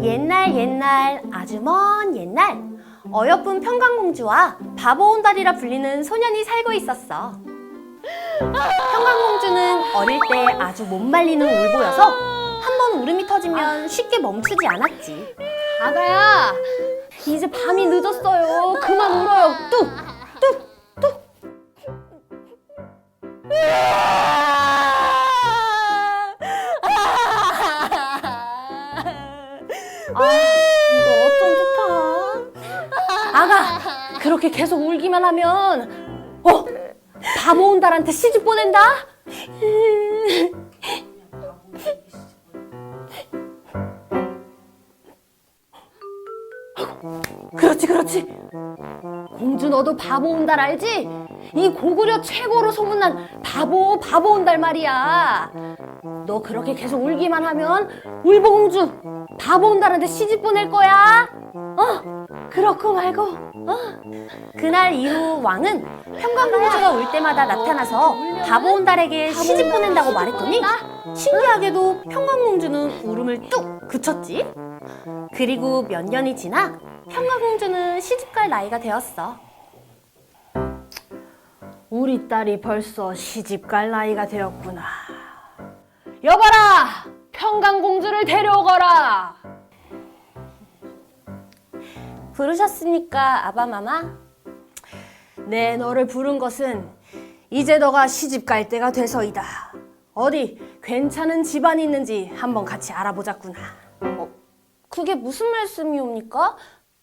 옛날 옛날 아주 먼 옛날 어여쁜 평강공주와 바보온달이라 불리는 소년이 살고 있었어. 평강공주는 어릴 때 아주 못 말리는 울보여서 한 번 울음이 터지면 쉽게 멈추지 않았지. 아가야, 이제 밤이 늦었어요. 그만 울어요. 뚝! 뚝! 뚝! 이걸 어쩜 좋다. 아가, 그렇게 계속 울기만 하면 바보온달한테 시집 보낸다? 그렇지. 공주 너도 바보온달 알지? 이 고구려 최고로 소문난 바보온달 말이야. 너 그렇게 계속 울기만 하면 울보공주 바보온달한테 시집 보낼 거야. 그렇고 말고. 그날 이후 왕은 평강공주가 울 때마다 나타나서 바보온달에게 시집 보낸다고 말했더니 신기하게도 평강공주는 울음을 뚝 그쳤지. 그리고 몇 년이 지나 평강공주는 시집갈 나이가 되었어. 우리 딸이 벌써 시집갈 나이가 되었구나. 여봐라! 평강공주를 데려오거라! 부르셨습니까, 아바마마? 네, 너를 부른 것은 이제 너가 시집갈 때가 돼서이다. 어디 괜찮은 집안이 있는지 한번 같이 알아보자꾸나. 그게 무슨 말씀이옵니까?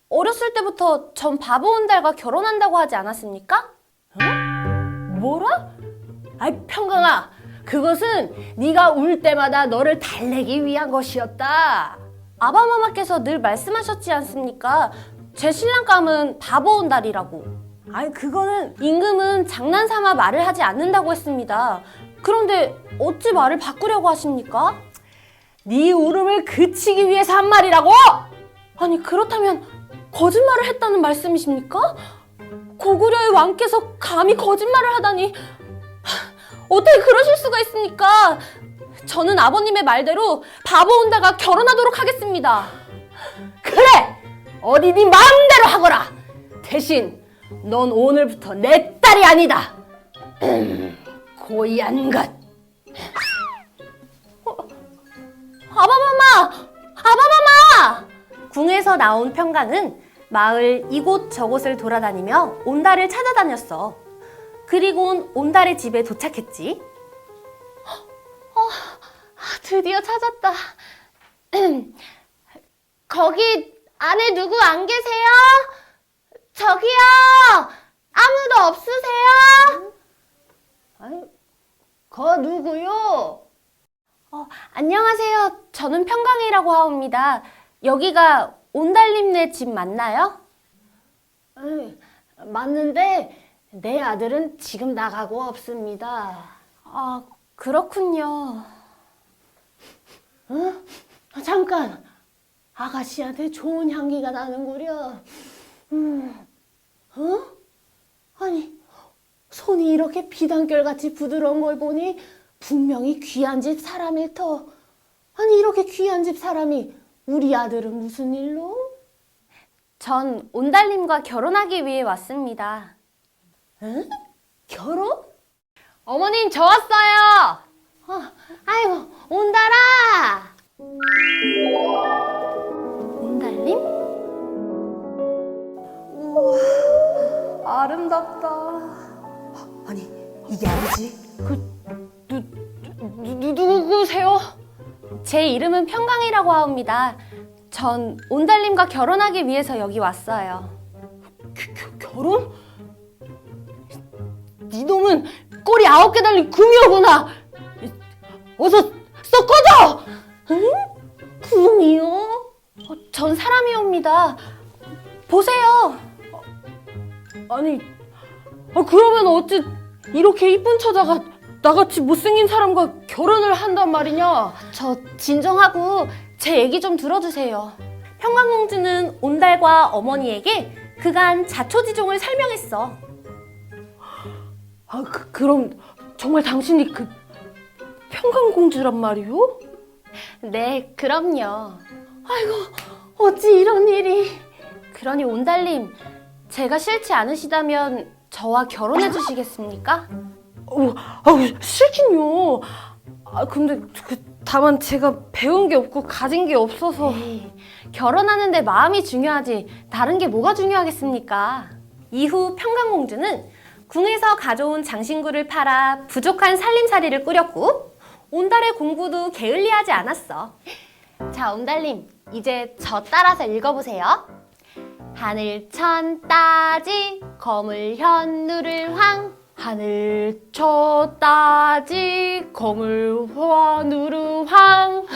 어렸을 때부터 전 바보온달과 결혼한다고 하지 않았습니까? 뭐라? 아이, 평강아, 그것은 네가 울 때마다 너를 달래기 위한 것이었다. 아바마마께서 늘 말씀하셨지 않습니까? 제 신랑감은 바보온달이라고. 아이, 그거는 임금은 장난삼아 말을 하지 않는다고 했습니다. 그런데 어찌 말을 바꾸려고 하십니까? 네 울음을 그치기 위해서 한 말이라고! 아니, 그렇다면 거짓말을 했다는 말씀이십니까? 고구려의 왕께서 감히 거짓말을 하다니 어떻게 그러실 수가 있습니까? 저는 아버님의 말대로 바보온달과 결혼하도록 하겠습니다. 그래! 어디 네 마음대로 하거라! 대신 넌 오늘부터 내 딸이 아니다! 고얀 것! 아바마마! 궁에서 나온 평강은 마을 이곳 저곳을 돌아다니며 온달을 찾아다녔어. 그리곤 온달의 집에 도착했지. 드디어 찾았다. 거기 안에 누구 안 계세요? 저기요! 아무도 없으세요? 아니, 거 누구요? 안녕하세요. 저는 평강이라고 하옵니다. 여기가 온달님네 집 맞나요? 맞는데 내 아들은 지금 나가고 없습니다. 아, 그렇군요. 잠깐! 아가씨한테 좋은 향기가 나는구려. 아니, 손이 이렇게 비단결같이 부드러운 걸 보니 분명히 귀한 집 사람일 터. 아니, 이렇게 귀한 집 사람이 우리 아들은 무슨 일로? 전 온달님과 결혼하기 위해 왔습니다. 응? 결혼? 어머님, 저 왔어요. 아이고, 온달아! 온달님? 우와, 아름답다. 아니, 이게 아니지? 누구세요? 제 이름은 평강이라고 하옵니다. 전 온달님과 결혼하기 위해서 여기 왔어요. 결혼? 네 놈은 꼬리 9개 달린 금이오구나. 어서 썩 꺼져! 응? 금이요? 전 사람이옵니다. 보세요. 아니, 그러면 어찌 이렇게 이쁜 처자가 나같이 못생긴 사람과 결혼을 한단 말이냐? 저 진정하고 제 얘기 좀 들어주세요. 평강공주는 온달과 어머니에게 그간 자초지종을 설명했어. 그럼 정말 당신이 평강공주란 말이오? 네, 그럼요. 어찌 이런 일이. 그러니 온달님, 제가 싫지 않으시다면 저와 결혼해 주시겠습니까? 싫긴요. 근데 다만 제가 배운 게 없고 가진 게 없어서. 에이, 결혼하는데 마음이 중요하지 다른 게 뭐가 중요하겠습니까? 이후 평강공주는 궁에서 가져온 장신구를 팔아 부족한 살림살이를 꾸렸고 온달의 공부도 게을리하지 않았어. 자, 온달님, 이제 저 따라서 읽어보세요. 하늘천 따지 거물 현누를 황 하늘 쳐 따지 거물 화누르 황.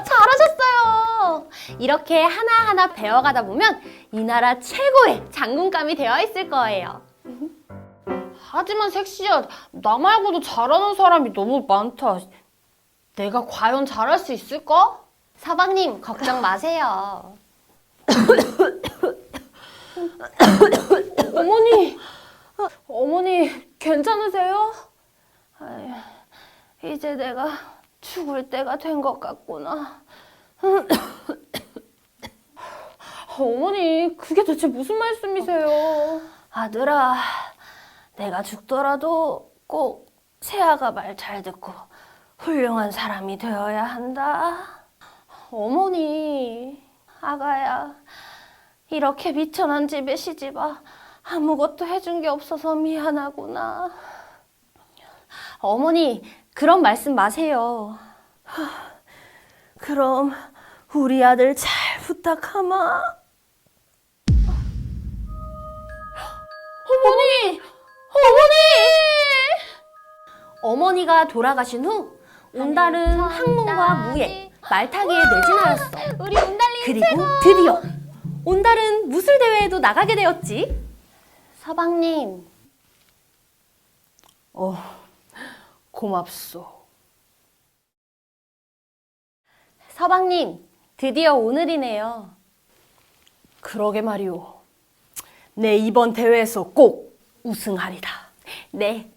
잘하셨어요. 이렇게 하나하나 배워가다 보면 이 나라 최고의 장군감이 되어 있을 거예요. 하지만 섹시야, 나 말고도 잘하는 사람이 너무 많다. 내가 과연 잘할 수 있을까? 서방님, 걱정 마세요. 어머니 괜찮으세요? 아휴, 이제 내가 죽을 때가 된 것 같구나. 어머니, 그게 대체 무슨 말씀이세요? 아들아, 내가 죽더라도 꼭 세아가 말 잘 듣고 훌륭한 사람이 되어야 한다. 어머니, 아가야, 이렇게 미천한 집에 시집와 아무것도 해준 게 없어서 미안하구나. 어머니, 그런 말씀 마세요. 그럼 우리 아들 잘 부탁하마. 어머니! 어머니가 돌아가신 후 온달은 학문과 무예, 말타기에 내진하였어. 우리 온달님 그리고 드디어 온달은 무술대회에도 나가게 되었지. 서방님, 고맙소. 서방님, 드디어 오늘이네요. 그러게 말이오. 내 이번 대회에서 꼭 우승하리다. 네,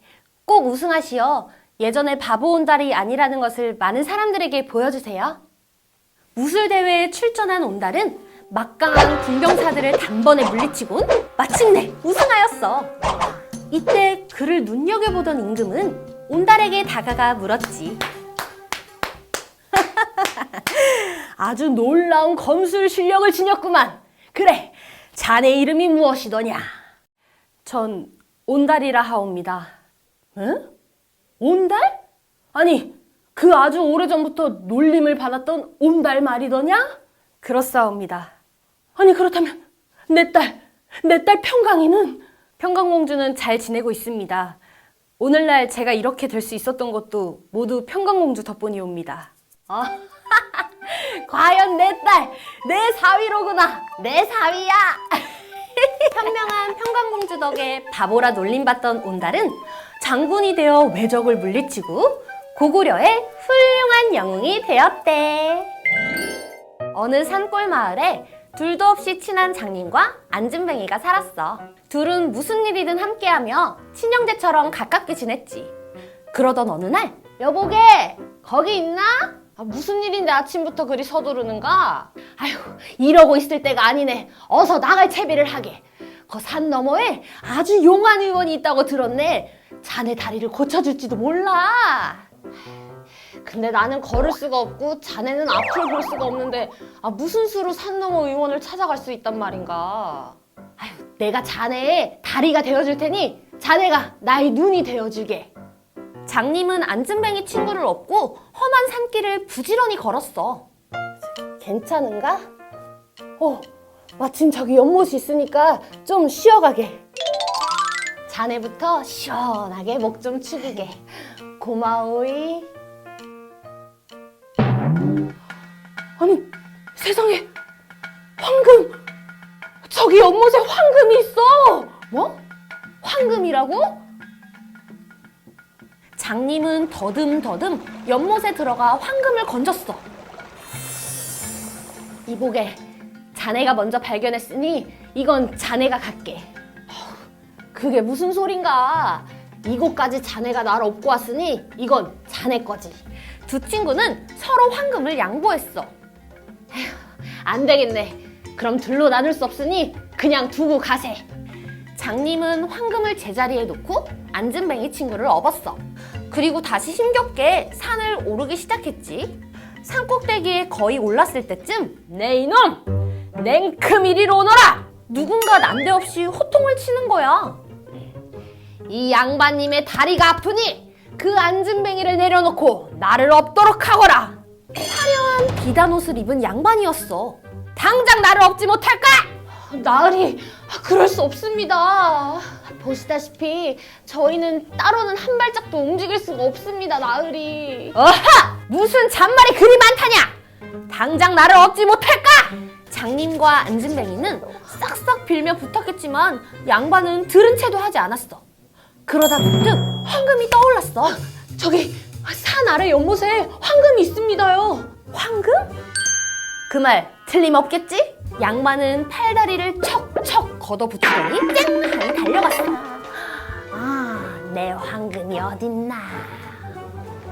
꼭 우승하시어 예전에 바보 온달이 아니라는 것을 많은 사람들에게 보여주세요. 무술대회에 출전한 온달은 막강한 군병사들을 단번에 물리치곤 마침내 우승하였어. 이때 그를 눈여겨보던 임금은 온달에게 다가가 물었지. 아주 놀라운 검술 실력을 지녔구만. 그래, 자네 이름이 무엇이더냐? 전 온달이라 하옵니다. 응? 온달? 아니, 그 아주 오래전부터 놀림을 받았던 온달 말이더냐? 그렇사옵니다. 아니, 그렇다면 내 딸 평강이는? 평강공주는 잘 지내고 있습니다. 오늘날 제가 이렇게 될 수 있었던 것도 모두 평강공주 덕분이옵니다. 과연 내 딸, 내 사위로구나. 내 사위야! 현명한 평강공주 덕에 바보라 놀림받던 온달은 장군이 되어 외적을 물리치고 고구려의 훌륭한 영웅이 되었대. 어느 산골 마을에 둘도 없이 친한 장님과 안진뱅이가 살았어. 둘은 무슨 일이든 함께하며 친형제처럼 가깝게 지냈지. 그러던 어느 날, 여보게, 거기 있나? 무슨 일인데 아침부터 그리 서두르는가? 아휴, 이러고 있을 때가 아니네. 어서 나갈 채비를 하게. 그 산 너머에 아주 용한 의원이 있다고 들었네. 자네 다리를 고쳐줄지도 몰라. 근데 나는 걸을 수가 없고 자네는 앞을 볼 수가 없는데 무슨 수로 산 너머 의원을 찾아갈 수 있단 말인가? 아휴, 내가 자네의 다리가 되어줄 테니 자네가 나의 눈이 되어주게. 장님은 안진뱅이 친구를 얻고 험한 산길을 부지런히 걸었어. 괜찮은가? 마침 저기 연못이 있으니까 좀 쉬어가게. 자네부터 시원하게 목 좀 축이게. 고마워이. 아니, 세상에, 황금! 저기 연못에 황금이 있어! 뭐? 황금이라고? 장님은 더듬더듬 연못에 들어가 황금을 건졌어. 이보게, 자네가 먼저 발견했으니 이건 자네가 갖게. 그게 무슨 소린가? 이곳까지 자네가 날 업고 왔으니 이건 자네 거지. 두 친구는 서로 황금을 양보했어. 안 되겠네. 그럼 둘로 나눌 수 없으니 그냥 두고 가세. 장님은 황금을 제자리에 놓고 안진뱅이 친구를 업었어. 그리고 다시 힘겹게 산을 오르기 시작했지. 산 꼭대기에 거의 올랐을 때쯤 네 이놈! 냉큼 이리로 오너라! 누군가 난데없이 호통을 치는 거야. 이 양반님의 다리가 아프니 그 안진뱅이를 내려놓고 나를 업도록 하거라. 화려한 비단 옷을 입은 양반이었어. 당장 나를 업지 못할까? 나으리, 그럴 수 없습니다. 보시다시피 저희는 따로는 한 발짝도 움직일 수가 없습니다, 나으리. 어하! 무슨 잔말이 그리 많다냐? 당장 나를 업지 못할까? 장님과 안진뱅이는 싹싹 빌며 부탁했지만 양반은 들은 채도 하지 않았어. 그러다 문득 황금이 떠올랐어. 저기 산 아래 연못에 황금이 있습니다요. 황금? 그 말 틀림없겠지? 양반은 팔다리를 척척 걷어붙이더니 쨍 하고 달려갔어. 아, 내 황금이 어딨나.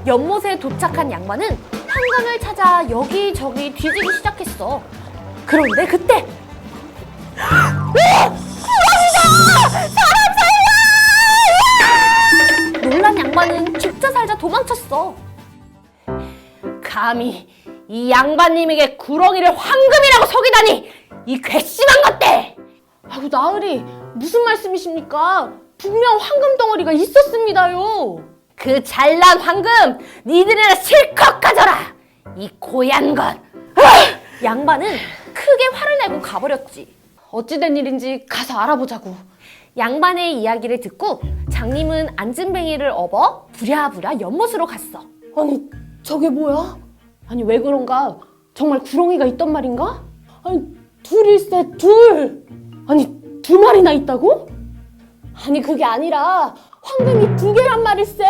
연못에 도착한 양반은 황금을 찾아 여기저기 뒤지기 시작했어. 그런데 그때 놀란 양반은 죽자 살자 도망쳤어. 감히 이 양반님에게 구렁이를 황금이라고 속이다니! 이 괘씸한 것들! 아이고, 나으리, 무슨 말씀이십니까? 분명 황금 덩어리가 있었습니다요. 그 잘난 황금 니들이나 실컷 가져라! 이 고얀 것! 양반은 크게 화를 내고 가버렸지. 어찌된 일인지 가서 알아보자고. 양반의 이야기를 듣고 장님은 안진뱅이를 업어 부랴부랴 연못으로 갔어. 아니, 저게 뭐야? 아니, 왜 그런가? 정말 구렁이가 있단 말인가? 아니, 둘일세, 둘! 아니, 두 마리나 있다고? 아니, 그게 아니라 황금이 두 개란 말일세!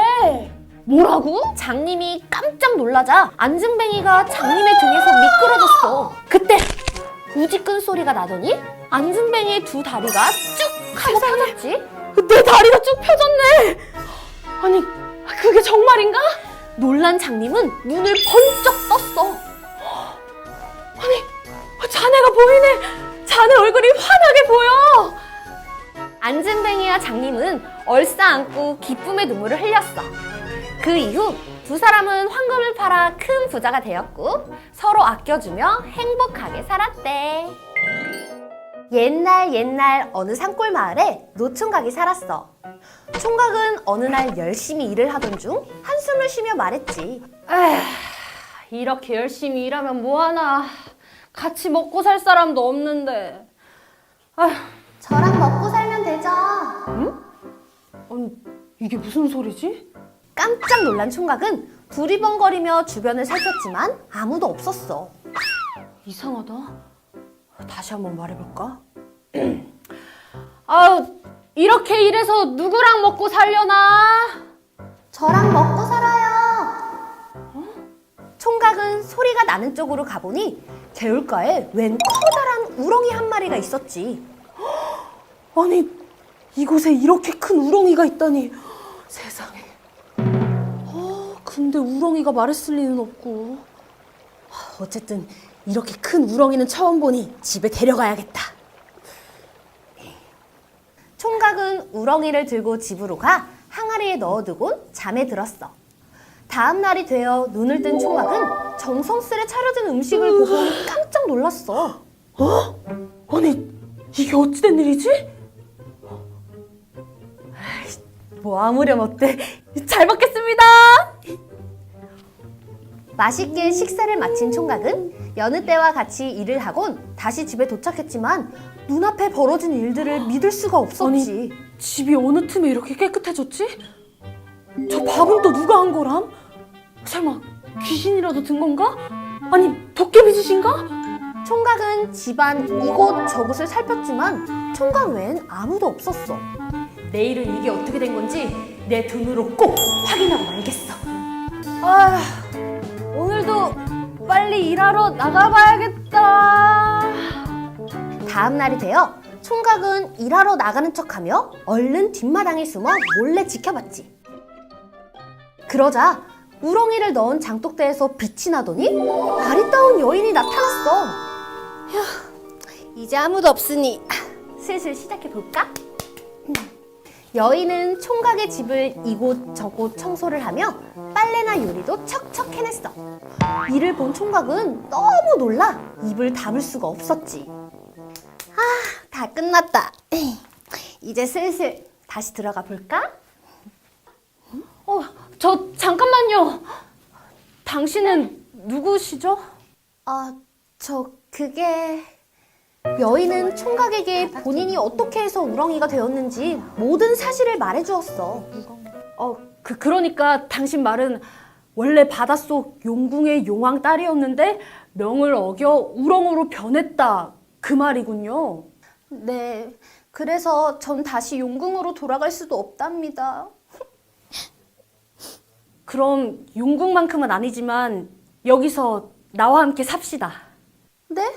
뭐라고? 장님이 깜짝 놀라자 안진뱅이가 장님의 등에서 미끄러졌어. 그때 우지끈 소리가 나더니 안진뱅이의 두 다리가 쭉 하고 펴졌지. 내 다리가 쭉 펴졌네! 아니, 그게 정말인가? 놀란 장님은 눈을 번쩍 떴어. 아니, 자네가 보이네! 자네 얼굴이 환하게 보여! 안진뱅이와 장님은 얼싸안고 기쁨의 눈물을 흘렸어. 그 이후 두 사람은 황금을 팔아 큰 부자가 되었고 서로 아껴주며 행복하게 살았대. 옛날 어느 산골 마을에 노총각이 살았어. 총각은 어느 날 열심히 일을 하던 중 한숨을 쉬며 말했지. 이렇게 열심히 일하면 뭐하나. 같이 먹고 살 사람도 없는데. 저랑 먹고 살면 되죠. 아니, 이게 무슨 소리지? 깜짝 놀란 총각은 두리번거리며 주변을 살폈지만 아무도 없었어. 이상하다. 다시 한번 말해볼까? 아우, 이렇게 일해서 누구랑 먹고 살려나? 저랑 먹고 살아요. 총각은 소리가 나는 쪽으로 가보니 개울가에 웬 커다란 우렁이 한 마리가 있었지. 아니, 이곳에 이렇게 큰 우렁이가 있다니. 세상에. 근데 우렁이가 말했을 리는 없고. 어쨌든 이렇게 큰 우렁이는 처음 보니 집에 데려가야겠다. 총각은 우렁이를 들고 집으로 가 항아리에 넣어두고 잠에 들었어. 다음 날이 되어 눈을 뜬 총각은 정성스레 차려진 음식을 보고 깜짝 놀랐어. 아니, 이게 어찌된 일이지? 뭐 아무렴 어때? 잘 먹겠습니다. 맛있게 식사를 마친 총각은 여느 때와 같이 일을 하곤 다시 집에 도착했지만 눈앞에 벌어진 일들을 믿을 수가 없었지. 집이 어느 틈에 이렇게 깨끗해졌지? 저 밥은 또 누가 한 거람? 설마 귀신이라도 든 건가? 아니, 도깨비 짓인가? 총각은 집안 이곳 저곳을 살폈지만 총각 외엔 아무도 없었어. 내일은 이게 어떻게 된 건지 내 눈으로 꼭 확인하고 말겠어. 오늘도 빨리 일하러 나가봐야겠다. 다음 날이 되어 총각은 일하러 나가는 척하며 얼른 뒷마당에 숨어 몰래 지켜봤지. 그러자 우렁이를 넣은 장독대에서 빛이 나더니 아리따운 여인이 나타났어. 있었어. 휴, 이제 아무도 없으니 슬슬 시작해볼까? 여인은 총각의 집을 이곳저곳 청소를 하며 빨래나 요리도 척척 해냈어. 이를 본 총각은 너무 놀라 입을 다물 수가 없었지. 다 끝났다. 이제 슬슬 다시 들어가 볼까? 저 잠깐만요. 당신은 누구시죠? 그게... 여인은 총각에게 본인이 어떻게 해서 우렁이가 되었는지 모든 사실을 말해주었어. 그러니까 당신 말은 원래 바닷속 용궁의 용왕 딸이었는데 명을 어겨 우렁으로 변했다, 그 말이군요. 네, 그래서 전 다시 용궁으로 돌아갈 수도 없답니다. 그럼 용궁만큼은 아니지만 여기서 나와 함께 삽시다. 네?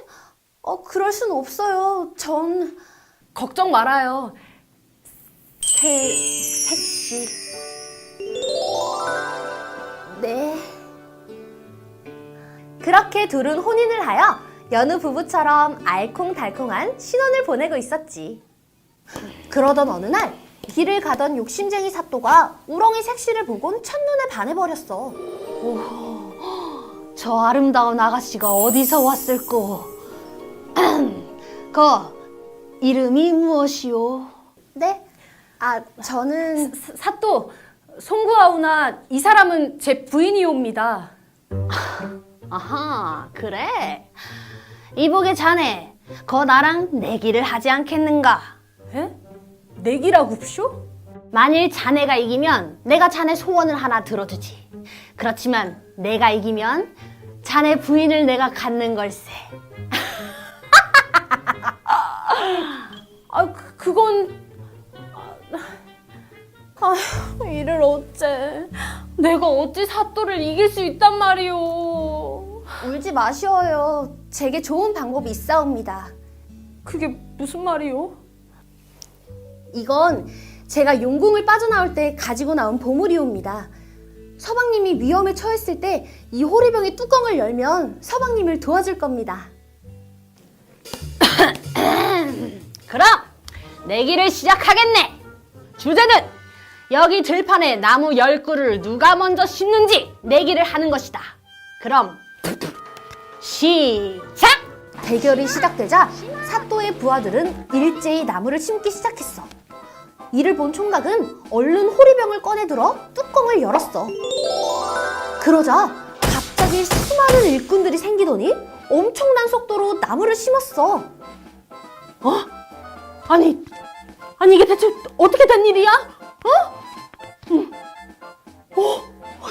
그럴 순 없어요. 전... 걱정 말아요. 색시. 네. 그렇게 둘은 혼인을 하여 여느 부부처럼 알콩달콩한 신혼을 보내고 있었지. 그러던 어느 날 길을 가던 욕심쟁이 사또가 우렁이 색시를 보곤 첫눈에 반해버렸어. 저 아름다운 아가씨가 어디서 왔을꼬? 이름이 무엇이오? 네? 저는... 사또, 송구하오나 이 사람은 제 부인이옵니다. 아하, 그래? 이보게 자네, 나랑 내기를 하지 않겠는가? 에? 내기라고쇼? 만일 자네가 이기면 내가 자네 소원을 하나 들어주지. 그렇지만 내가 이기면 자네 부인을 내가 갖는 걸세. 그건... 이를 어째... 내가 어찌 사또를 이길 수 있단 말이오. 울지 마시어요. 제게 좋은 방법이 있사옵니다. 그게 무슨 말이오? 이건 제가 용궁을 빠져나올 때 가지고 나온 보물이옵니다. 서방님이 위험에 처했을 때 이 호리병의 뚜껑을 열면 서방님을 도와줄 겁니다. 그럼 내기를 시작하겠네. 주제는 여기 들판에 나무 10그루를 누가 먼저 심는지 내기를 하는 것이다. 그럼 시작! 대결이 시작되자 사또의 부하들은 일제히 나무를 심기 시작했어. 이를 본 총각은 얼른 호리병을 꺼내들어 뚜껑을 열었어. 그러자 갑자기 수많은 일꾼들이 생기더니 엄청난 속도로 나무를 심었어. 아니 이게 대체 어떻게 된 일이야?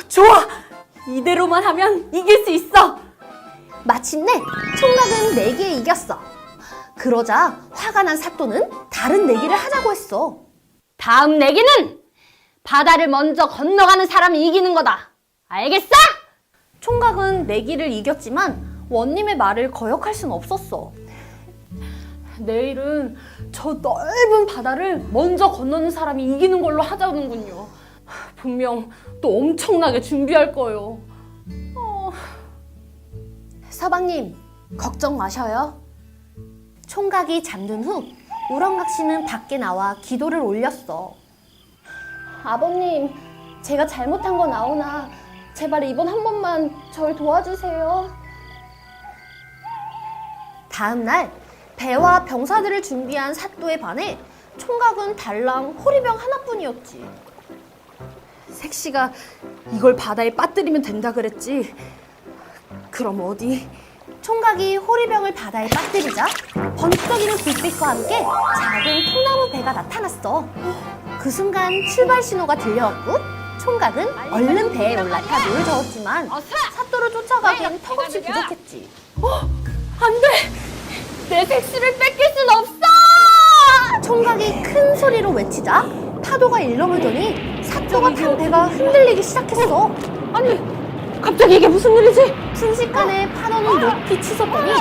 좋아! 이대로만 하면 이길 수 있어! 마침내 총각은 내기에 이겼어. 그러자 화가 난 사또는 다른 내기를 하자고 했어. 다음 내기는 바다를 먼저 건너가는 사람이 이기는 거다. 알겠어? 총각은 내기를 이겼지만 원님의 말을 거역할 순 없었어. 내일은 저 넓은 바다를 먼저 건너는 사람이 이기는 걸로 하자는군요. 분명 또 엄청나게 준비할 거예요. 서방님, 걱정 마셔요. 총각이 잠든 후 우렁각시는 밖에 나와 기도를 올렸어. 아버님, 제가 잘못한 건 아오나 제발 이번 한 번만 절 도와주세요. 다음 날 배와 병사들을 준비한 사또에 반해 총각은 달랑 호리병 하나뿐이었지. 색시가 이걸 바다에 빠뜨리면 된다 그랬지. 그럼 어디? 총각이 호리병을 바다에 빠뜨리자 번쩍이는 불빛과 함께 작은 통나무 배가 나타났어. 그 순간 출발 신호가 들려왔고 총각은 얼른 배에 올라타 노를 저었지만 사또를 쫓아가기엔 턱없이 부족했지. 안 돼! 내 색시를 뺏길 순 없어! 총각이 큰 소리로 외치자 파도가 일렁이더니 사또가 탄 배가 흔들리기 시작했어. 아니, 갑자기 이게 무슨 일이지? 순식간에 파도는 높이 치솟더니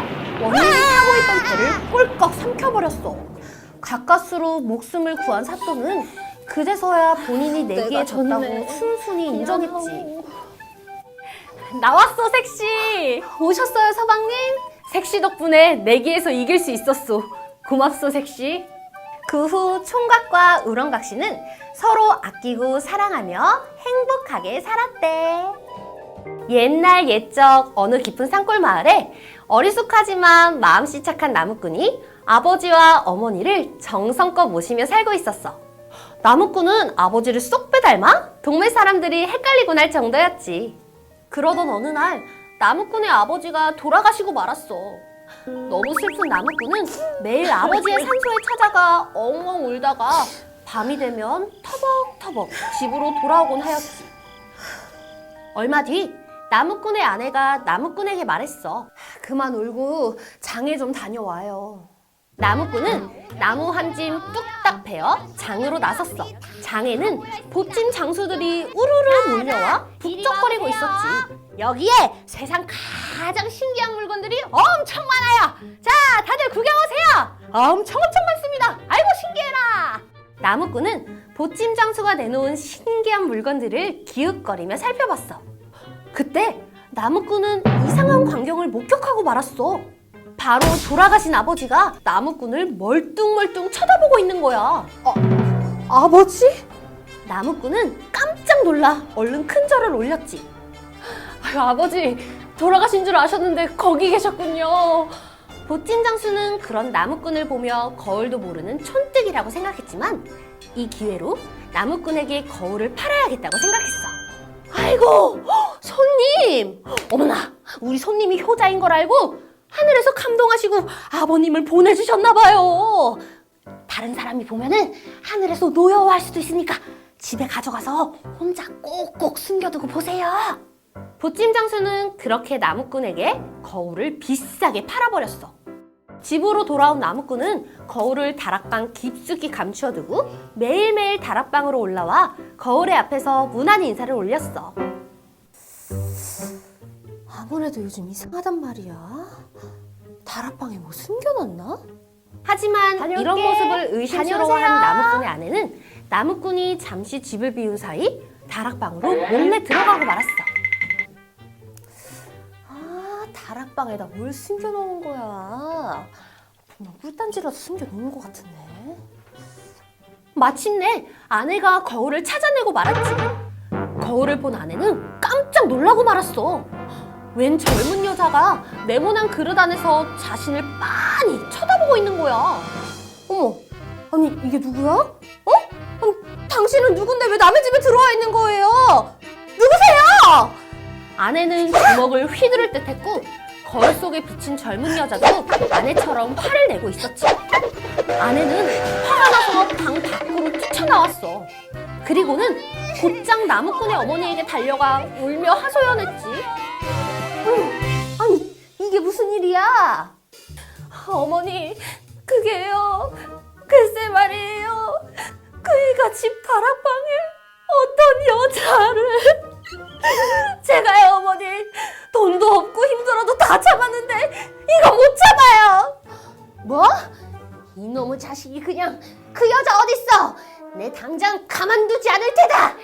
원인이 타고 있던 배를 꼴꺽 삼켜버렸어. 가까스로 목숨을 구한 사또는 그제서야 본인이 내기에 졌다고 순순히 인정했지. 나왔어, 색시! 오셨어요, 서방님? 색시 색시 덕분에 내기에서 이길 수 있었소. 고맙소, 색시. 그 후 총각과 우렁각시는 서로 아끼고 사랑하며 행복하게 살았대. 옛날 옛적 어느 깊은 산골 마을에 어리숙하지만 마음씨 착한 나무꾼이 아버지와 어머니를 정성껏 모시며 살고 있었어. 나무꾼은 아버지를 쏙 빼닮아 동네 사람들이 헷갈리곤 할 정도였지. 그러던 어느 날 나무꾼의 아버지가 돌아가시고 말았어. 너무 슬픈 나무꾼은 매일 아버지의 산소에 찾아가 엉엉 울다가 밤이 되면 터벅터벅 집으로 돌아오곤 하였지. 얼마 뒤 나무꾼의 아내가 나무꾼에게 말했어. 그만 울고 장에 좀 다녀와요. 나무꾼은 나무 한 짐 뚝딱 베어 장으로 나섰어. 장에는 보찜 장수들이 우르르 몰려와 북적거리고 있었지. 여기에 세상 가장 신기한 물건들이 엄청 많아요. 자, 다들 구경 오세요. 엄청 많습니다. 아이고 신기해라. 나무꾼은 보찜 장수가 내놓은 신기한 물건들을 기웃거리며 살펴봤어. 그때 나무꾼은 이상한 광경을 목격하고 말았어. 바로 돌아가신 아버지가 나무꾼을 멀뚱멀뚱 쳐다보고 있는 거야. 아버지? 나무꾼은 깜짝 놀라 얼른 큰 절을 올렸지. 아유, 아버지 돌아가신 줄 아셨는데 거기 계셨군요. 보찜 장수는 그런 나무꾼을 보며 거울도 모르는 촌뜨기라고 생각했지만 이 기회로 나무꾼에게 거울을 팔아야겠다고 생각했어. 아이고, 손님! 어머나, 우리 손님이 효자인 걸 알고 하늘에서 감동하시고 아버님을 보내주셨나 봐요. 다른 사람이 보면은 하늘에서 노여워할 수도 있으니까 집에 가져가서 혼자 꼭꼭 숨겨두고 보세요. 보찜 장수는 그렇게 나무꾼에게 거울을 비싸게 팔아버렸어. 집으로 돌아온 나무꾼은 거울을 다락방 깊숙이 감추어두고 매일매일 다락방으로 올라와 거울의 앞에서 무난히 인사를 올렸어. 아무래도 요즘 이상하단 말이야. 다락방에 뭐 숨겨놨나? 하지만 다녀올게. 이런 모습을 의심스러워한 다녀오세요. 나무꾼의 아내는 나무꾼이 잠시 집을 비운 사이 다락방으로 몰래 들어가고 말았어. 다락방에다 뭘 숨겨놓은 거야? 분명 꿀단지라도 숨겨놓은 것 같은데. 마침내 아내가 거울을 찾아내고 말았지. 거울을 본 아내는 깜짝 놀라고 말았어. 웬 젊은 여자가 네모난 그릇 안에서 자신을 빤히 쳐다보고 있는 거야. 어머, 아니 이게 누구야? 아니, 당신은 누군데 왜 남의 집에 들어와 있는 거예요? 누구세요? 아내는 주먹을 휘두를 듯 했고 거울 속에 비친 젊은 여자도 아내처럼 화를 내고 있었지. 아내는 화가 나서 방 밖으로 뛰쳐나왔어. 그리고는 곧장 나무꾼의 어머니에게 달려가 울며 하소연했지. 아니 이게 무슨 일이야? 어머니, 그게요. 글쎄 말이에요. 그이가 집 다락방에 어떤 여자를... 제가요 어머니, 돈도 없고 힘들어도 다 참았는데 이거 못 참아요. 뭐? 이놈의 자식이 그냥 그 여자 어딨어? 내 당장 가만두지 않을 테다.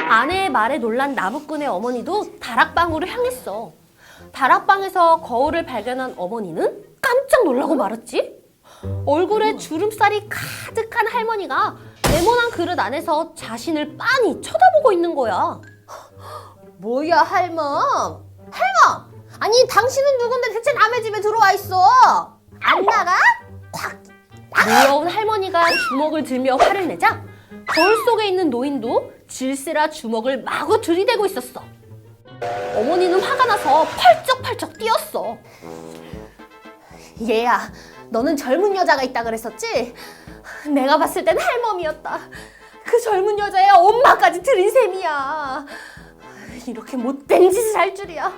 아내의 말에 놀란 나무꾼의 어머니도 다락방으로 향했어. 다락방에서 거울을 발견한 어머니는 깜짝 놀라고 말았지. 얼굴에 주름살이 가득한 할머니가 네모난 그릇 안에서 자신을 빤히 쳐다보고 있는 거야. 뭐야 할멈? 할멈! 아니 당신은 누군데 대체 남의 집에 들어와 있어? 안 나가? 콱! 무서운 할머니가 주먹을 들며 화를 내자 거울 속에 있는 노인도 질세라 주먹을 마구 들이대고 있었어. 어머니는 화가 나서 펄쩍펄쩍 뛰었어. 얘야, 너는 젊은 여자가 있다 그랬었지? 내가 봤을 땐 할멈이었다. 그 젊은 여자의 엄마까지 들인 셈이야. 이렇게 못된 짓을 할 줄이야.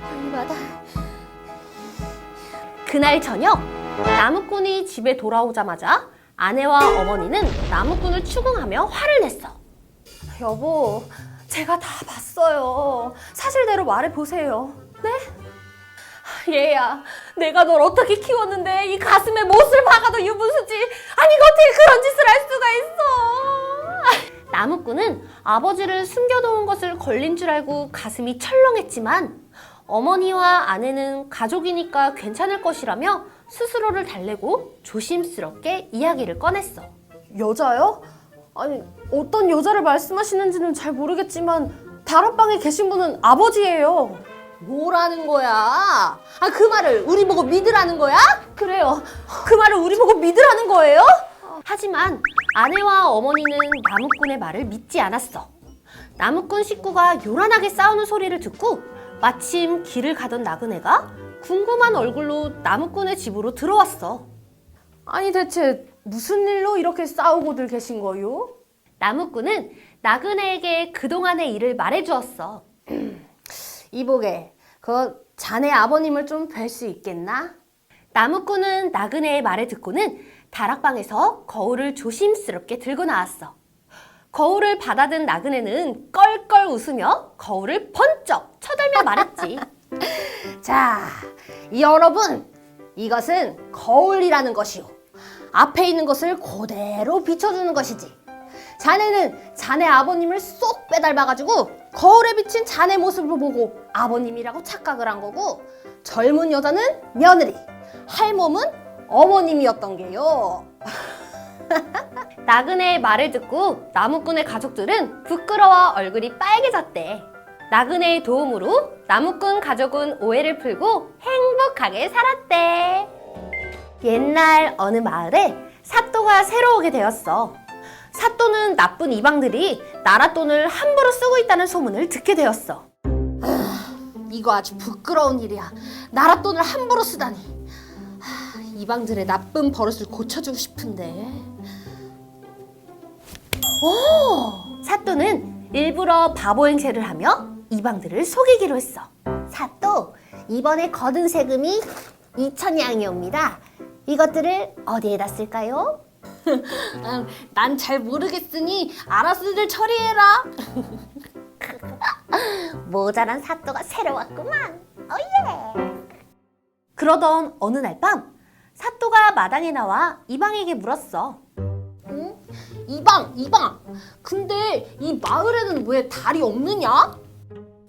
열받아. 그날 저녁 나무꾼이 집에 돌아오자마자 아내와 어머니는 나무꾼을 추궁하며 화를 냈어. 여보, 제가 다 봤어요. 사실대로 말해보세요. 네? 얘야, 내가 널 어떻게 키웠는데 이 가슴에 못을 박아도 유분수지. 아니 이거 어떻게 그런 짓을 할 수가 있어. 나무꾼은 아버지를 숨겨놓은 것을 걸린 줄 알고 가슴이 철렁했지만 어머니와 아내는 가족이니까 괜찮을 것이라며 스스로를 달래고 조심스럽게 이야기를 꺼냈어. 여자요? 아니, 어떤 여자를 말씀하시는지는 잘 모르겠지만 다락방에 계신 분은 아버지예요. 뭐라는 거야? 그 말을 우리 보고 믿으라는 거야? 그래요. 그 말을 우리 보고 믿으라는 거예요? 하지만 아내와 어머니는 나무꾼의 말을 믿지 않았어. 나무꾼 식구가 요란하게 싸우는 소리를 듣고 마침 길을 가던 나그네가 궁금한 얼굴로 나무꾼의 집으로 들어왔어. 아니, 대체 무슨 일로 이렇게 싸우고들 계신 거요? 나무꾼은 나그네에게 그동안의 일을 말해주었어. 이보게, 자네 아버님을 좀 뵐 수 있겠나? 나무꾼은 나그네의 말을 듣고는 다락방에서 거울을 조심스럽게 들고 나왔어. 거울을 받아든 나그네는 껄껄 웃으며 거울을 번쩍 쳐들며 말했지. 자, 여러분, 이것은 거울이라는 것이오. 앞에 있는 것을 그대로 비춰주는 것이지. 자네는 자네 아버님을 쏙 빼닮아가지고 거울에 비친 자네 모습을 보고 아버님이라고 착각을 한 거고, 젊은 여자는 며느리, 할멈은 어머님이었던 게요. 나그네의 말을 듣고 나무꾼의 가족들은 부끄러워 얼굴이 빨개졌대. 나그네의 도움으로 나무꾼 가족은 오해를 풀고 행복하게 살았대. 옛날 어느 마을에 사또가 새로 오게 되었어. 사또는 나쁜 이방들이 나라 돈을 함부로 쓰고 있다는 소문을 듣게 되었어. 이거 아주 부끄러운 일이야. 나라 돈을 함부로 쓰다니. 이방들의 나쁜 버릇을 고쳐주고 싶은데. 사또는 일부러 바보 행세를 하며 이방들을 속이기로 했어. 사또, 이번에 거둔 세금이 2,000양이옵니다. 이것들을 어디에다 쓸까요? 난 잘 모르겠으니 알아서들 처리해라. 모자란 사또가 새로 왔구만. 어예. 그러던 어느 날 밤 사또가 마당에 나와 이방에게 물었어. 응? 이방. 근데 이 마을에는 왜 달이 없느냐?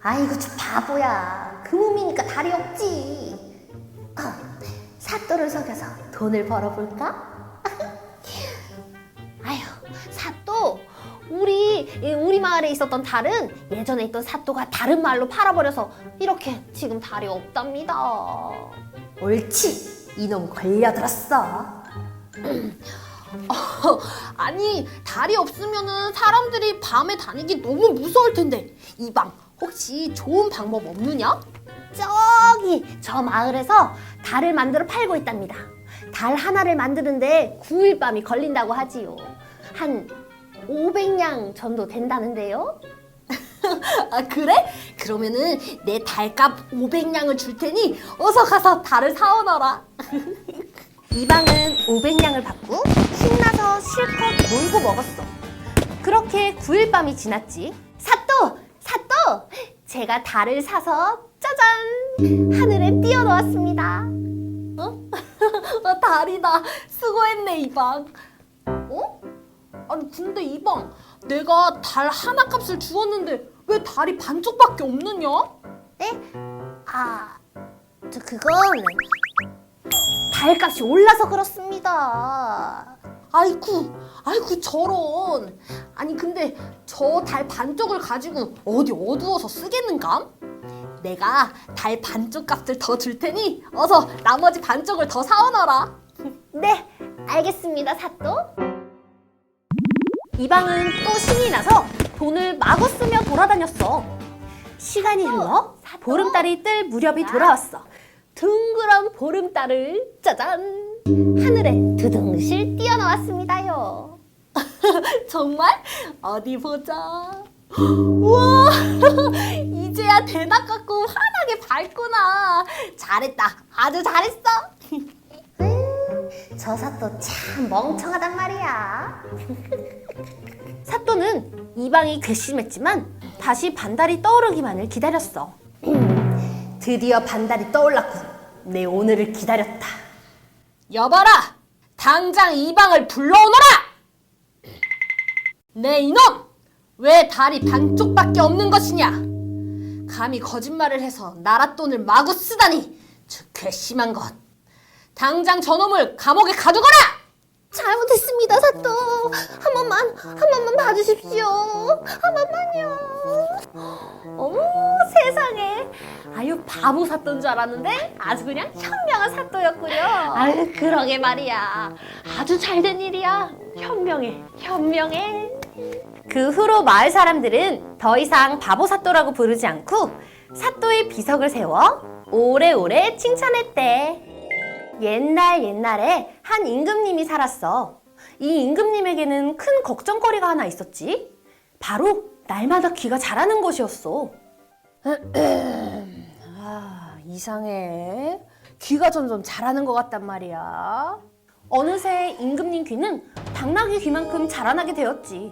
아이고 저 바보야. 그 몸이니까 달이 없지. 사또를 속여서 돈을 벌어볼까? 아휴, 사또. 우리 마을에 있었던 달은 예전에 있던 사또가 다른 마을로 팔아버려서 이렇게 지금 달이 없답니다. 옳지. 이놈 걸려들었어. 아니, 달이 없으면은 사람들이 밤에 다니기 너무 무서울 텐데 이방 혹시 좋은 방법 없느냐? 저기 저 마을에서 달을 만들어 팔고 있답니다. 달 하나를 만드는데 9일 밤이 걸린다고 하지요. 한 500냥 정도 된다는데요. 그래? 그러면은 내 달값 500냥을 줄 테니 어서 가서 달을 사오너라. 이방은 500냥을 받고 신나서 실컷 놀고 먹었어. 그렇게 9일 밤이 지났지. 사또! 제가 달을 사서 짜잔! 하늘에 띄워놓았습니다. 달이다. 수고했네, 이방. 아니, 근데 이방, 내가 달 하나 값을 주었는데 왜 달이 반쪽밖에 없느냐? 네? 그건 달값이 올라서 그렇습니다. 아이쿠, 저런. 아니, 근데 저 달 반쪽을 가지고 어디 어두워서 쓰겠는감? 내가 달 반쪽 값을 더 줄 테니 어서 나머지 반쪽을 더 사오너라. 네, 알겠습니다, 사또. 이방은 또 신이 나서 돈을 마구 쓰며 돌아다녔어. 시간이 흘러 보름달이 뜰 무렵이 돌아왔어. 둥그런 보름달을 짜잔! 하늘에 두둥실 띄어놓았습니다요. 정말? 어디 보자. 우와, 이제야 대낮 같고 환하게 밝구나. 잘했다. 아주 잘했어. 저 사또 참 멍청하단 말이야. 사또는 이방이 괘씸했지만 다시 반달이 떠오르기만을 기다렸어. 드디어 반달이 떠올랐군. 내 오늘을 기다렸다. 여봐라! 당장 이방을 불러오너라! 네 이놈! 왜 달이 반쪽밖에 없는 것이냐? 감히 거짓말을 해서 나라 돈을 마구 쓰다니 저 괘씸한 것. 당장 저놈을 감옥에 가두거라! 잘못했습니다, 사또. 한 번만 봐주십시오. 한 번만요. 어머 세상에. 아유 바보 사또인 줄 알았는데 아주 그냥 현명한 사또였군요. 아유, 그러게 말이야. 아주 잘된 일이야. 현명해, 현명해. 그 후로 마을 사람들은 더 이상 바보 사또라고 부르지 않고 사또의 비석을 세워 오래오래 칭찬했대. 옛날에 한 임금님이 살았어. 이 임금님에게는 큰 걱정거리가 하나 있었지. 바로 날마다 귀가 자라는 것이었어. 이상해. 귀가 점점 자라는 것 같단 말이야. 어느새 임금님 귀는 당나귀 귀만큼 자라나게 되었지.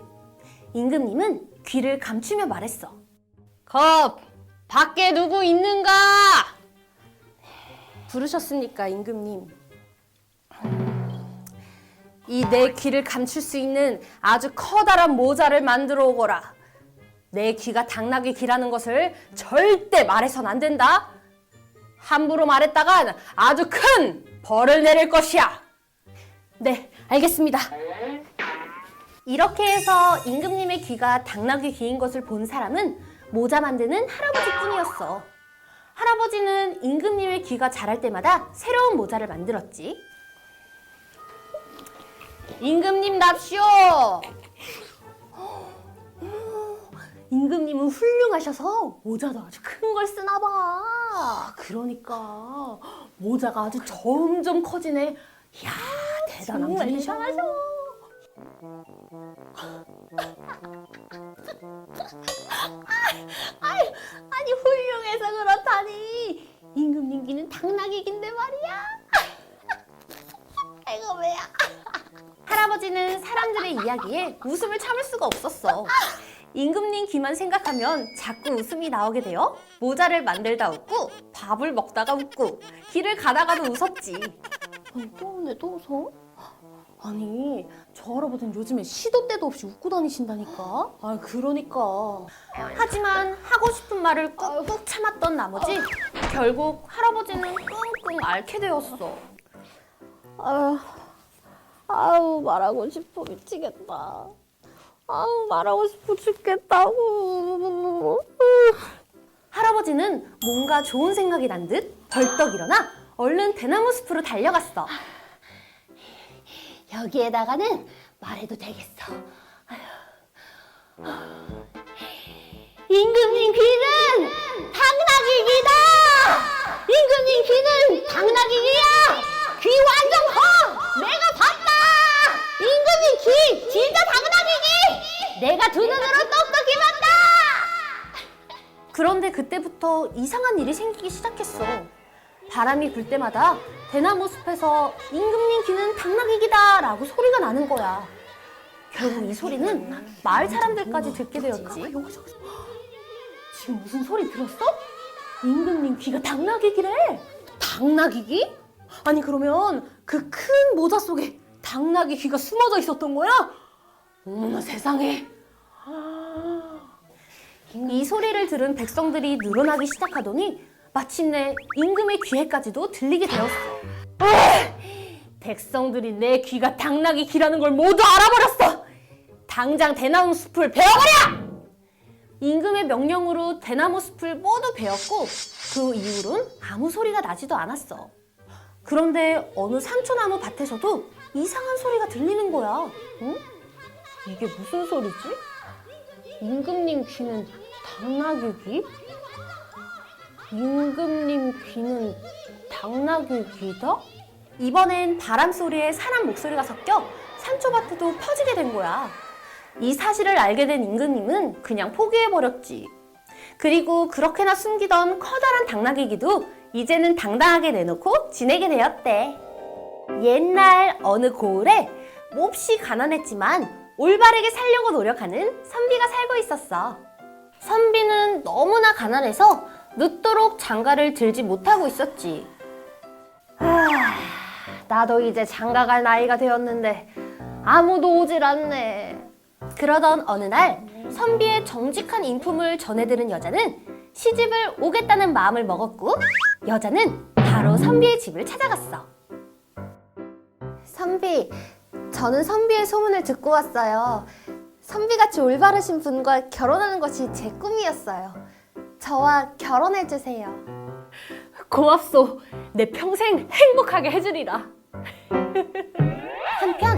임금님은 귀를 감추며 말했어. 겁! 밖에 누구 있는가? 부르셨습니까, 임금님? 이 내 귀를 감출 수 있는 아주 커다란 모자를 만들어 오거라. 내 귀가 당나귀 귀라는 것을 절대 말해선 안 된다. 함부로 말했다간 아주 큰 벌을 내릴 것이야. 네, 알겠습니다. 이렇게 해서 임금님의 귀가 당나귀 귀인 것을 본 사람은 모자 만드는 할아버지뿐이었어. 할아버지는 임금님의 귀가 자랄 때마다 새로운 모자를 만들었지. 임금님답시오. 임금님은 훌륭하셔서 모자도 아주 큰 걸 쓰나 봐. 그러니까 모자가 아주 점점 커지네. 이야, 대단한 분이셔. 아니, 훌륭해서 그렇다니. 임금님 귀는 당나귀 귀인데 말이야. 이거 왜야? 할아버지는 사람들의 이야기에 웃음을 참을 수가 없었어. 임금님 귀만 생각하면 자꾸 웃음이 나오게 되어 모자를 만들다 웃고 밥을 먹다가 웃고 길을 가다가도 웃었지. 아니 또 웃어? 아니 저 할아버지는 요즘에 시도 때도 없이 웃고 다니신다니까. 아 그러니까. 하지만 하고 싶은 말을 꾹꾹 참았던 나머지 결국 할아버지는 끙끙 앓게 되었어. 아우, 말하고 싶어 미치겠다. 아우, 말하고 싶어 죽겠다고. 할아버지는 뭔가 좋은 생각이 난 듯 벌떡 일어나 얼른 대나무 숲으로 달려갔어. 여기에다가는 말해도 되겠어. 임금님 귀는 당나귀 귀다. 임금님 귀는 당나귀 귀야. 귀 완전 커. 내가 봤다. 임금님 귀 진짜 당나귀 귀. 내가 두 눈으로 똑똑히 봤다. 그런데 그때부터 이상한 일이 생기기 시작했어. 바람이 불 때마다 대나무 숲에서 임금님 귀는 당나귀기다 라고 소리가 나는 거야. 결국 이 소리는 마을 사람들까지 듣게 되었지. 지금 무슨 소리 들었어? 임금님 귀가 당나귀기래. 당나귀기? 아니 그러면 그 큰 모자 속에 당나귀 귀가 숨어져 있었던 거야? 어머나 세상에. 이 소리를 들은 백성들이 늘어나기 시작하더니 마침내 임금의 귀에까지도 들리게 되었어. 백성들이 내 귀가 당나귀 귀라는 걸 모두 알아버렸어. 당장 대나무 숲을 베어버려! 임금의 명령으로 대나무 숲을 모두 베었고 그 이후로는 아무 소리가 나지도 않았어. 그런데 어느 산초나무 밭에서도 이상한 소리가 들리는 거야. 응? 이게 무슨 소리지? 임금님 귀는 당나귀 귀? 임금님 귀는 당나귀 귀다? 이번엔 바람 소리에 사람 목소리가 섞여 산초밭에도 퍼지게 된 거야. 이 사실을 알게 된 임금님은 그냥 포기해버렸지. 그리고 그렇게나 숨기던 커다란 당나귀 귀도 이제는 당당하게 내놓고 지내게 되었대. 옛날 어느 고을에 몹시 가난했지만 올바르게 살려고 노력하는 선비가 살고 있었어. 선비는 너무나 가난해서 늦도록 장가를 들지 못하고 있었지. 나도 이제 장가갈 나이가 되었는데 아무도 오질 않네. 그러던 어느 날 선비의 정직한 인품을 전해들은 여자는 시집을 오겠다는 마음을 먹었고 여자는 바로 선비의 집을 찾아갔어. 선비, 저는 선비의 소문을 듣고 왔어요. 선비같이 올바르신 분과 결혼하는 것이 제 꿈이었어요. 저와 결혼해주세요. 고맙소. 내 평생 행복하게 해주리라. 한편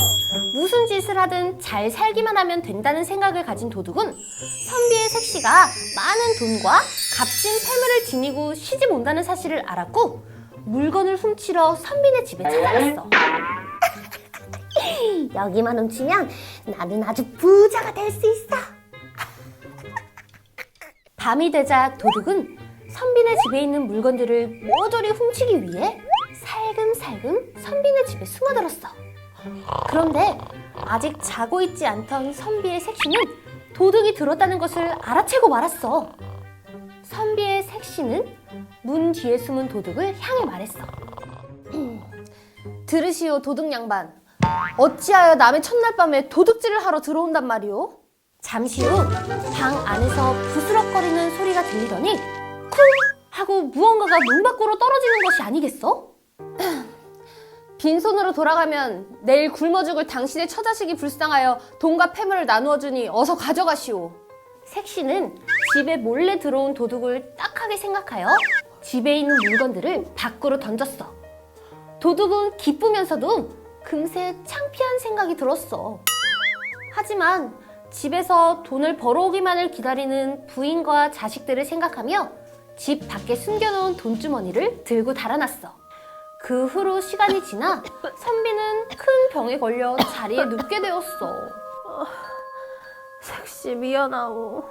무슨 짓을 하든 잘 살기만 하면 된다는 생각을 가진 도둑은 선비의 색시가 많은 돈과 값진 패물을 지니고 시집 온다는 사실을 알았고 물건을 훔치러 선비네 집에 찾아갔어. 여기만 훔치면 나는 아주 부자가 될 수 있어. 밤이 되자 도둑은 선비네 집에 있는 물건들을 모조리 훔치기 위해 살금살금 선비네 집에 숨어들었어. 그런데 아직 자고 있지 않던 선비의 색시는 도둑이 들었다는 것을 알아채고 말았어. 선비의 색시는 문 뒤에 숨은 도둑을 향해 말했어. 들으시오, 도둑 양반. 어찌하여 남의 첫날 밤에 도둑질을 하러 들어온단 말이오? 잠시 후 방 안에서 부스럭거리는 소리가 들리더니 쿵 하고 무언가가 문 밖으로 떨어지는 것이 아니겠어? 빈손으로 돌아가면 내일 굶어 죽을 당신의 처자식이 불쌍하여 돈과 패물을 나누어 주니 어서 가져가시오. 색시는 집에 몰래 들어온 도둑을 딱하게 생각하여 집에 있는 물건들을 밖으로 던졌어. 도둑은 기쁘면서도 금세 창피한 생각이 들었어. 하지만 집에서 돈을 벌어오기만을 기다리는 부인과 자식들을 생각하며 집 밖에 숨겨놓은 돈주머니를 들고 달아났어. 그 후로 시간이 지나 선비는 큰 병에 걸려 자리에 눕게 되었어. 색시 미안하오.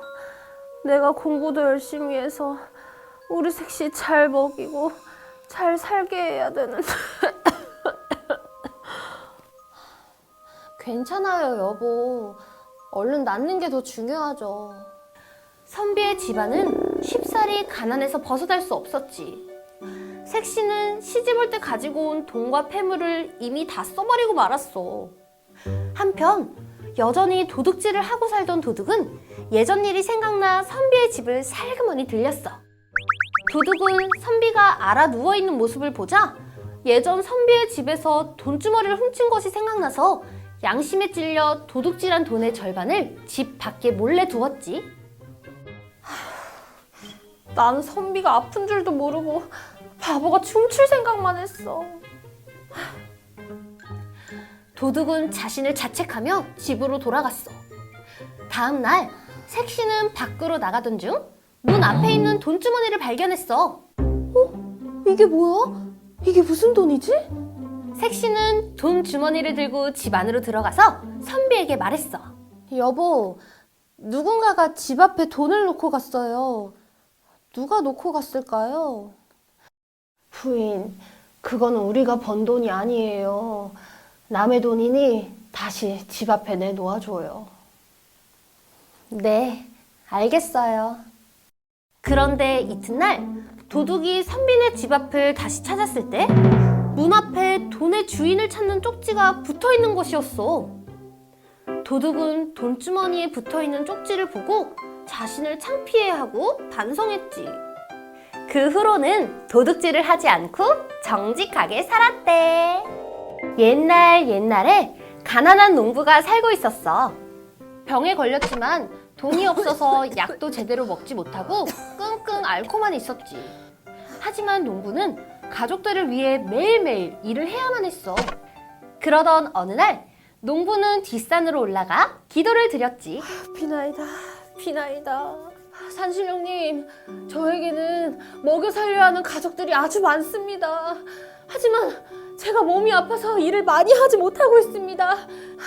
내가 공부도 열심히 해서 우리 색시 잘 먹이고 잘 살게 해야 되는데. 괜찮아요, 여보. 얼른 낫는 게 더 중요하죠. 선비의 집안은 쉽사리 가난해서 벗어날 수 없었지. 색시는 시집 올 때 가지고 온 돈과 패물을 이미 다 써버리고 말았어. 한편 여전히 도둑질을 하고 살던 도둑은 예전 일이 생각나 선비의 집을 살그머니 들렸어. 도둑은 선비가 알아 누워있는 모습을 보자 예전 선비의 집에서 돈주머니를 훔친 것이 생각나서 양심에 찔려 도둑질한 돈의 절반을 집 밖에 몰래 두었지. 나는 선비가 아픈 줄도 모르고 바보같이 훔칠 생각만 했어. 도둑은 자신을 자책하며 집으로 돌아갔어. 다음 날 색시는 밖으로 나가던 중 문 앞에 있는 돈주머니를 발견했어. 이게 뭐야? 이게 무슨 돈이지? 색시는 돈주머니를 들고 집 안으로 들어가서 선비에게 말했어. 여보, 누군가가 집 앞에 돈을 놓고 갔어요. 누가 놓고 갔을까요? 부인, 그거는 우리가 번 돈이 아니에요. 남의 돈이니 다시 집 앞에 내놓아줘요. 네, 알겠어요. 그런데 이튿날 도둑이 선비네 집 앞을 다시 찾았을 때 문 앞에 돈의 주인을 찾는 쪽지가 붙어있는 것이었어. 도둑은 돈주머니에 붙어있는 쪽지를 보고 자신을 창피해하고 반성했지. 그 후로는 도둑질을 하지 않고 정직하게 살았대. 옛날에 가난한 농부가 살고 있었어. 병에 걸렸지만 돈이 없어서 약도 제대로 먹지 못하고 끙끙 앓고만 있었지. 하지만 농부는 가족들을 위해 매일매일 일을 해야만 했어. 그러던 어느 날 농부는 뒷산으로 올라가 기도를 드렸지. 비나이다, 비나이다. 산신령님, 저에게는 먹여 살려야 하는 가족들이 아주 많습니다. 하지만 제가 몸이 아파서 일을 많이 하지 못하고 있습니다.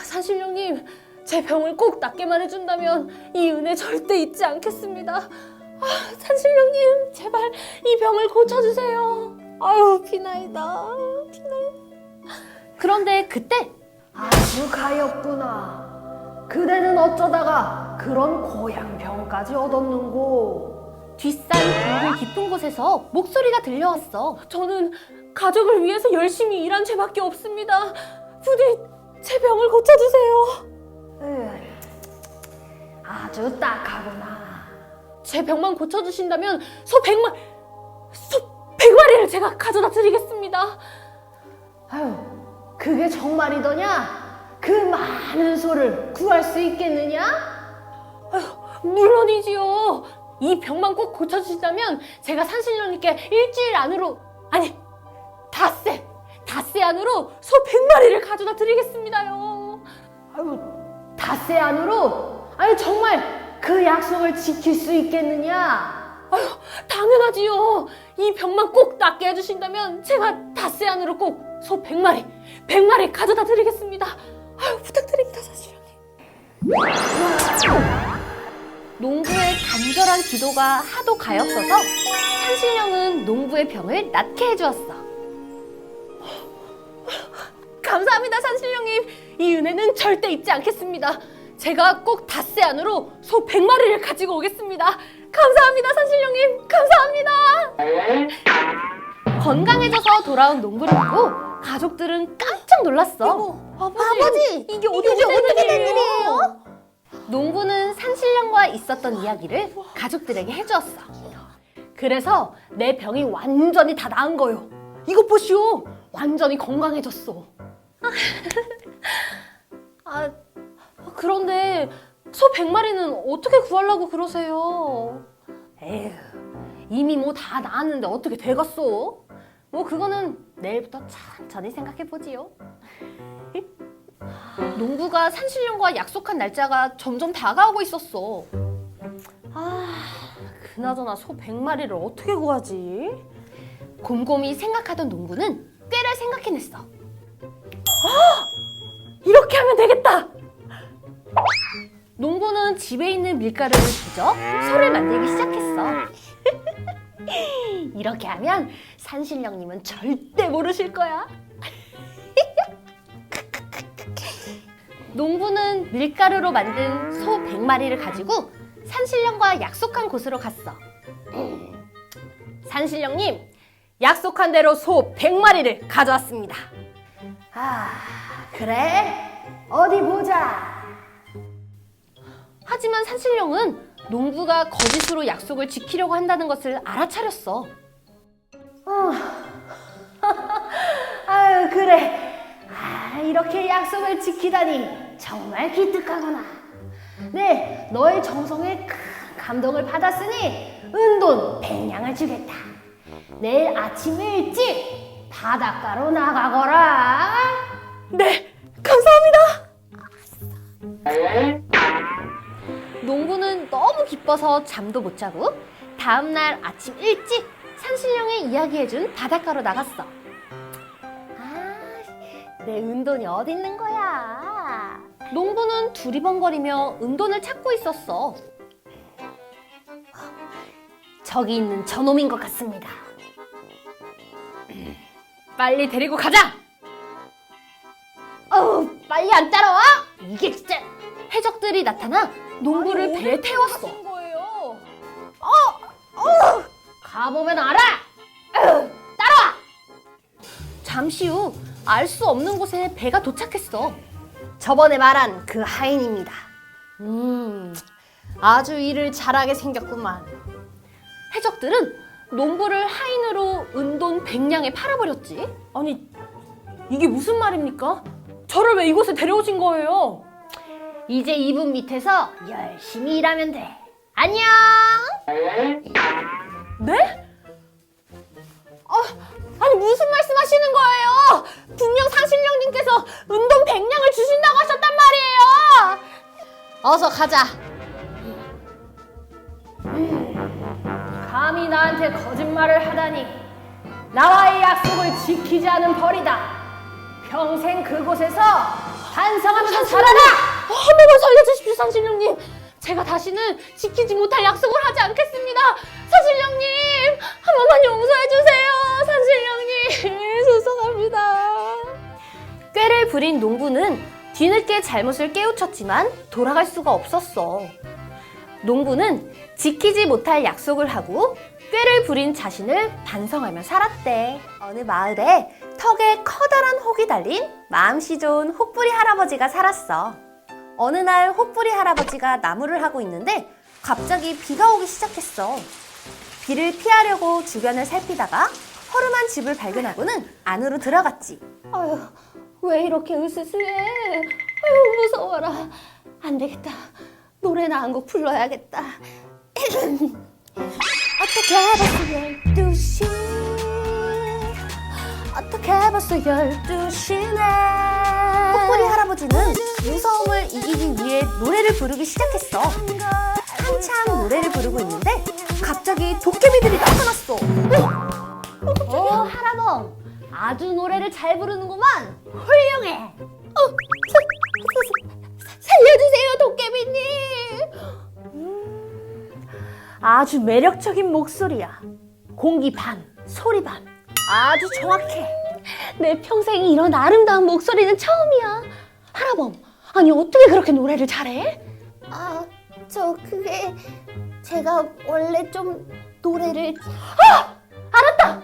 산신령님, 제 병을 꼭 낫게만 해준다면 이 은혜 절대 잊지 않겠습니다. 산신령님, 제발 이 병을 고쳐주세요. 아유, 비나이다, 비나이다. 그런데 그때 아주 가엾구나. 그대는 어쩌다가 그런 고양병까지 얻었는고. 뒷산 동굴 깊은 곳에서 목소리가 들려왔어. 저는 가족을 위해서 열심히 일한 죄밖에 없습니다. 부디 제 병을 고쳐주세요. 아주 딱하구나. 제 병만 고쳐주신다면 소 100마리를 제가 가져다 드리겠습니다. 아유, 그게 정말이더냐? 그 많은 소를 구할 수 있겠느냐? 물론이지요. 이 병만 꼭 고쳐주신다면 제가 산신령님께 일주일 안으로, 아니, 닷새 안으로 소 100마리를 가져다 드리겠습니다요. 아유, 닷새 안으로? 아니, 정말 그 약속을 지킬 수 있겠느냐? 당연하지요. 이 병만 꼭 낫게 해주신다면 제가 닷새 안으로 꼭 소 100마리 가져다 드리겠습니다. 부탁드립니다, 산신령님. 농부의 간절한 기도가 하도 가엾어서 산신령은 농부의 병을 낫게 해주었어. 감사합니다, 산신령님. 이 은혜는 절대 잊지 않겠습니다. 제가 꼭 닷새 안으로 소 100마리를 가지고 오겠습니다. 감사합니다, 산신령님. 감사합니다. 건강해져서 돌아온 농부를 보고 가족들은 깜짝 놀랐어. 아버지, 이게 어떻게 된 일이에요? 농부는 산신령과 있었던 이야기를 가족들에게 해주었어. 그래서 내 병이 완전히 다 나은 거요. 이것 보시오. 완전히 건강해졌어. 그런데 소 100마리는 어떻게 구하려고 그러세요? 에휴, 이미 뭐 다 나았는데 어떻게 되겠소? 뭐 그거는 내일부터 천천히 생각해보지요. 농부가 산신령과 약속한 날짜가 점점 다가오고 있었어. 그나저나 소 100마리를 어떻게 구하지? 곰곰이 생각하던 농부는 꾀를 생각해냈어. 이렇게 하면 되겠다. 농부는 집에 있는 밀가루를 빚어 소를 만들기 시작했어. 이렇게 하면 산신령님은 절대 모르실 거야. 농부는 밀가루로 만든 소 100마리를 가지고 산신령과 약속한 곳으로 갔어. 산신령님, 약속한 대로 소 100마리를 가져왔습니다. 그래? 어디 보자. 하지만 산신령은 농부가 거짓으로 약속을 지키려고 한다는 것을 알아차렸어. 아유, 그래. 이렇게 약속을 지키다니 정말 기특하구나. 네, 너의 정성에 큰 감동을 받았으니 은돈 100냥을 주겠다. 내일 아침 일찍 바닷가로 나가거라. 네, 감사합니다. 농부는 너무 기뻐서 잠도 못 자고 다음날 아침 일찍 산신령이 이야기해준 바닷가로 나갔어. 내 은돈이 어디 있는 거야? 농부는 두리번거리며 은돈을 찾고 있었어. 저기 있는 저놈인 것 같습니다. 빨리 데리고 가자. 빨리 안 따라와? 이게 진짜. 해적들이 나타나 농부를 배에 태웠어. 거예요. 가보면 알아. 잠시 후 알 수 없는 곳에 배가 도착했어. 저번에 말한 그 하인입니다. 아주 일을 잘하게 생겼구만. 해적들은 농부를 하인으로 은돈 100냥에 팔아버렸지. 아니, 이게 무슨 말입니까? 저를 왜 이곳에 데려오신 거예요? 이제 이분 밑에서 열심히 일하면 돼. 안녕. 네? 아니, 무슨 말씀하시는 거예요? 분명 산신령님께서 은돈 100냥을 주신다고 하셨단 말이에요. 어서 가자. 감히 나한테 거짓말을 하다니. 나와의 약속을 지키지 않은 벌이다. 평생 그곳에서 반성하면서 살아라. 한 번만 살려주십시오, 산신령님. 제가 다시는 지키지 못할 약속을 하지 않겠습니다. 산신령님, 한 번만 용서해주세요. 산신령님, 죄송합니다. 꾀를 부린 농부는 뒤늦게 잘못을 깨우쳤지만 돌아갈 수가 없었어. 농부는 지키지 못할 약속을 하고 꾀를 부린 자신을 반성하며 살았대. 어느 마을에 턱에 커다란 혹이 달린 마음씨 좋은 혹부리 할아버지가 살았어. 어느 날 혹부리 할아버지가 나무를 하고 있는데 갑자기 비가 오기 시작했어. 비를 피하려고 주변을 살피다가 허름한 집을 발견하고는 안으로 들어갔지. 아유, 왜 이렇게 으스스해? 아유, 무서워라. 안 되겠다. 노래나 한 곡 불러야겠다. 어떻게 벌써 12시 어떻게 벌써 12시네. 콧불이 할아버지는 무서움을 이기기 위해 노래를 부르기 시작했어. 한참 노래를 부르고 있는데 갑자기 도깨비들이 나타났어. 하라범, 아주 노래를 잘 부르는구만. 훌륭해. 살려주세요, 도깨비님. 아주 매력적인 목소리야. 공기 반, 소리 반. 아주 정확해. 내 평생 이런 아름다운 목소리는 처음이야. 하라범, 아니 어떻게 그렇게 노래를 잘해? 아, 그게 제가 원래 좀 노래를 알았다.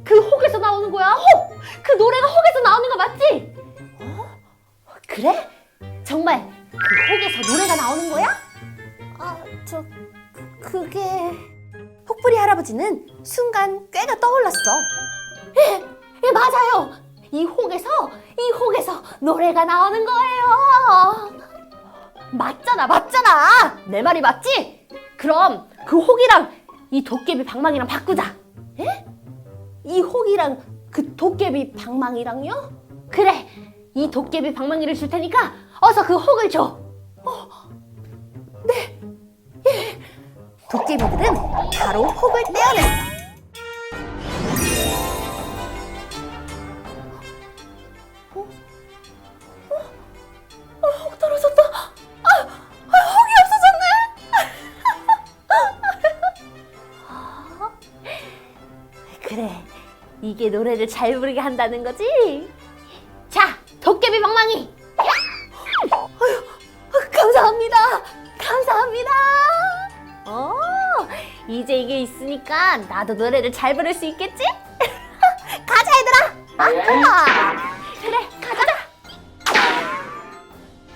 그 혹에서 나오는 거야. 혹. 그 노래가 혹에서 나오는 거 맞지? 그래? 정말 그 혹에서 노래가 나오는 거야? 그게 콧불이 할아버지는 순간 꾀가 떠올랐어. 예, 맞아요. 이 혹에서 노래가 나오는 거예요. 맞잖아. 내 말이 맞지? 그럼 그 혹이랑 이 도깨비 방망이랑 바꾸자. 예? 이 혹이랑 그 도깨비 방망이랑요? 그래. 이 도깨비 방망이를 줄 테니까 어서 그 혹을 줘. 도깨비들은 바로 혹을 떼어냈어. 혹 떨어졌다. 혹이 없어졌네. 그래. 이게 노래를 잘 부르게 한다는 거지? 자, 도깨비 방망이. 감사합니다. 이제 이게 있으니까 나도 노래를 잘 부를 수 있겠지? 가자, 얘들아. 그래, 가자.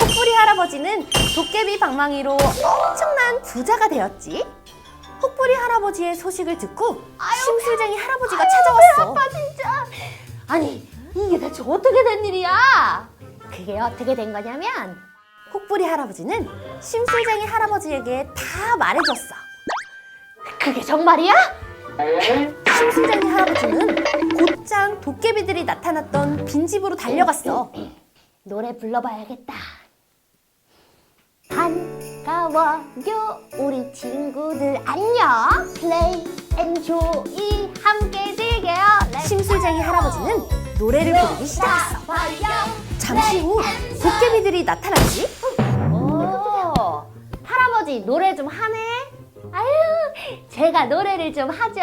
콧불이 할아버지는 도깨비 방망이로 엄청난 부자가 되었지. 콧불이 할아버지의 소식을 듣고 심술쟁이 할아버지가 찾아왔어. 진짜. 아니, 이게 대체 어떻게 된 일이야? 그게 어떻게 된 거냐면 콧불이 할아버지는 심술쟁이 할아버지에게 다 말해줬어. 그게 정말이야? 심술쟁이 할아버지는 곧장 도깨비들이 나타났던 빈집으로 달려갔어. 노래 불러봐야겠다. 반가워요 우리 친구들 안녕. 플레이 앤 조이 함께 즐겨요. 심술쟁이 할아버지는 노래를 부르기 시작했어. 잠시 후 도깨비들이 나타났지. 오, 할아버지 노래 좀 하네. 아유, 제가 노래를 좀 하죠.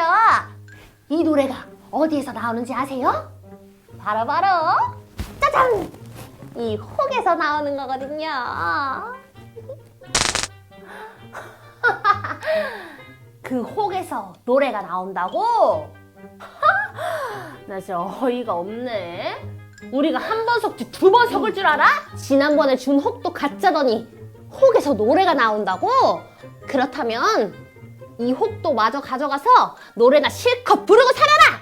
이 노래가 어디에서 나오는지 아세요? 바로 짜잔! 이 혹에서 나오는 거거든요. 그 혹에서 노래가 나온다고? 나 진짜 어이가 없네. 우리가 한 번 속지 두 번 속을 줄 알아? 지난번에 준 혹도 가짜더니 혹에서 노래가 나온다고? 그렇다면 이 혹도 마저 가져가서 노래나 실컷 부르고 살아라!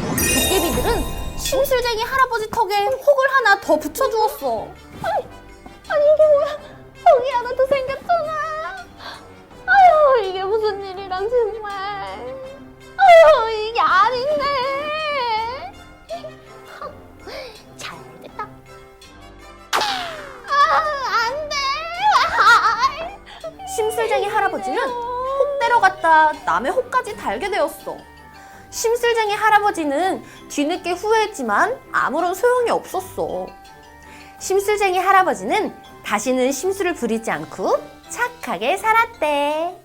도깨비들은 심술쟁이 할아버지 턱에 혹을 하나 더 붙여주었어. 아니 이게 뭐야? 혹이 하나 더 생겼잖아. 아유, 이게 무슨 일이란 정말. 아유, 이게 아닌데. 잘됐다. 안 돼. 심술쟁이 할아버지는 혹대러 갔다 남의 혹까지 달게 되었어. 심술쟁이 할아버지는 뒤늦게 후회했지만 아무런 소용이 없었어. 심술쟁이 할아버지는 다시는 심술을 부리지 않고 착하게 살았대.